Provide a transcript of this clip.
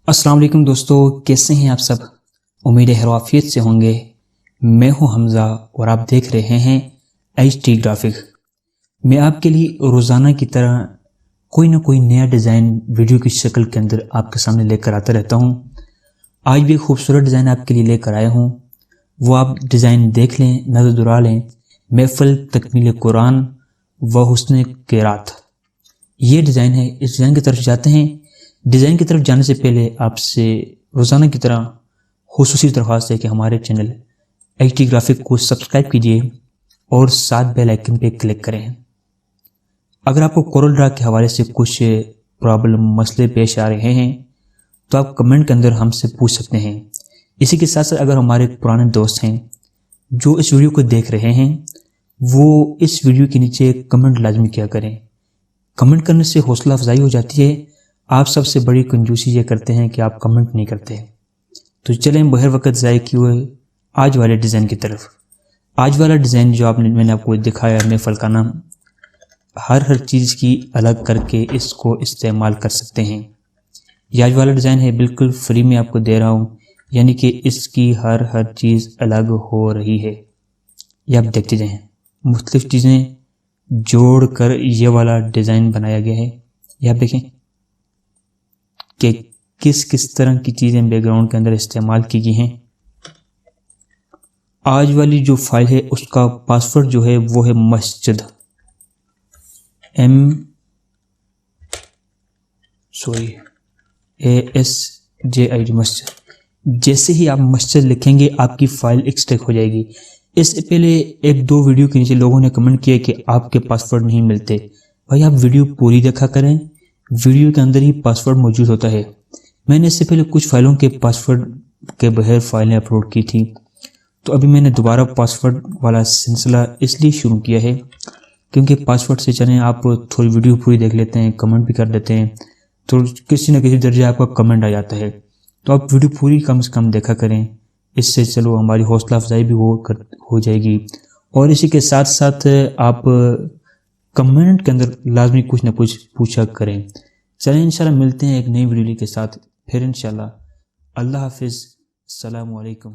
السلام علیکم دوستو، کیسے ہیں آپ سب؟ امید ہے عافیت سے ہوں گے۔ میں ہوں حمزہ اور آپ دیکھ رہے ہیں HT گرافک۔ میں آپ کے لیے روزانہ کی طرح کوئی نہ کوئی نیا ڈیزائن ویڈیو کی شکل کے اندر آپ کے سامنے لے کر آتا رہتا ہوں۔ آج بھی خوبصورت ڈیزائن آپ کے لیے لے کر آیا ہوں، وہ آپ ڈیزائن دیکھ لیں، نظر دورا لیں۔ محفل تکمیل قرآن و حسن قرات، یہ ڈیزائن ہے۔ اس ڈیزائن کی طرف جاتے ہیں۔ ڈیزائن کی طرف جانے سے پہلے آپ سے روزانہ کی طرح خصوصی درخواست ہے کہ ہمارے چینل HT گرافک کو سبسکرائب کیجئے اور ساتھ بیل آئکن پہ کلک کریں۔ اگر آپ کو کورل ڈرا کے حوالے سے کچھ پرابلم مسئلے پیش آ رہے ہیں تو آپ کمنٹ کے اندر ہم سے پوچھ سکتے ہیں۔ اسی کے ساتھ ساتھ اگر ہمارے پرانے دوست ہیں جو اس ویڈیو کو دیکھ رہے ہیں، وہ اس ویڈیو کے نیچے کمنٹ لازمی کیا کریں۔ کمنٹ کرنے سے حوصلہ افزائی ہو جاتی ہے۔ آپ سب سے بڑی کنجوسی یہ کرتے ہیں کہ آپ کمنٹ نہیں کرتے۔ تو چلیں بغیر وقت ضائع کیے ہوئے آج والے ڈیزائن کی طرف۔ آج والا ڈیزائن جو میں نے آپ کو دکھایا ہے، محفل کا نام، ہر چیز کی الگ کر کے اس کو استعمال کر سکتے ہیں۔ یہ آج والا ڈیزائن ہے، بالکل فری میں آپ کو دے رہا ہوں، یعنی کہ اس کی ہر چیز الگ ہو رہی ہے۔ یہ آپ دیکھتے جائیں، مختلف چیزیں جوڑ کر یہ والا ڈیزائن بنایا گیا ہے۔ یہ آپ دیکھیں کہ کس طرح کی چیزیں بیک گراؤنڈ کے اندر استعمال کی گئی ہیں۔ آج والی جو فائل ہے اس کا پاسورڈ جو ہے وہ ہے مسجد، ASJID مسجد۔ جیسے ہی آپ مسجد لکھیں گے آپ کی فائل ایکسٹریکٹ ہو جائے گی۔ اس سے پہلے ایک دو ویڈیو کے نیچے لوگوں نے کمنٹ کیا کہ آپ کے پاسورڈ نہیں ملتے۔ بھائی آپ ویڈیو پوری دیکھا کریں، ویڈیو کے اندر ہی پاسورڈ موجود ہوتا ہے۔ میں نے اس سے پہلے کچھ فائلوں کے پاسورڈ کے بغیر فائلیں اپلوڈ کی تھی، تو ابھی میں نے دوبارہ پاسورڈ والا سلسلہ اس لیے شروع کیا ہے کیونکہ پاسورڈ سے چلیں آپ تھوڑی ویڈیو پوری دیکھ لیتے ہیں، کمنٹ بھی کر لیتے ہیں، تو کسی نہ کسی درجے آپ کا کمنٹ آ جاتا ہے۔ تو آپ ویڈیو پوری کم سے کم دیکھا کریں، اس سے چلو ہماری حوصلہ افزائی بھی ہو جائے گی، اور اسی کے ساتھ ساتھ آپ کمنٹ کے اندر لازمی کچھ نہ کچھ پوچھا کریں۔ چلیں انشاءاللہ ملتے ہیں ایک نئی ویڈیو کے ساتھ پھر انشاءاللہ۔ اللہ حافظ، السلام علیکم۔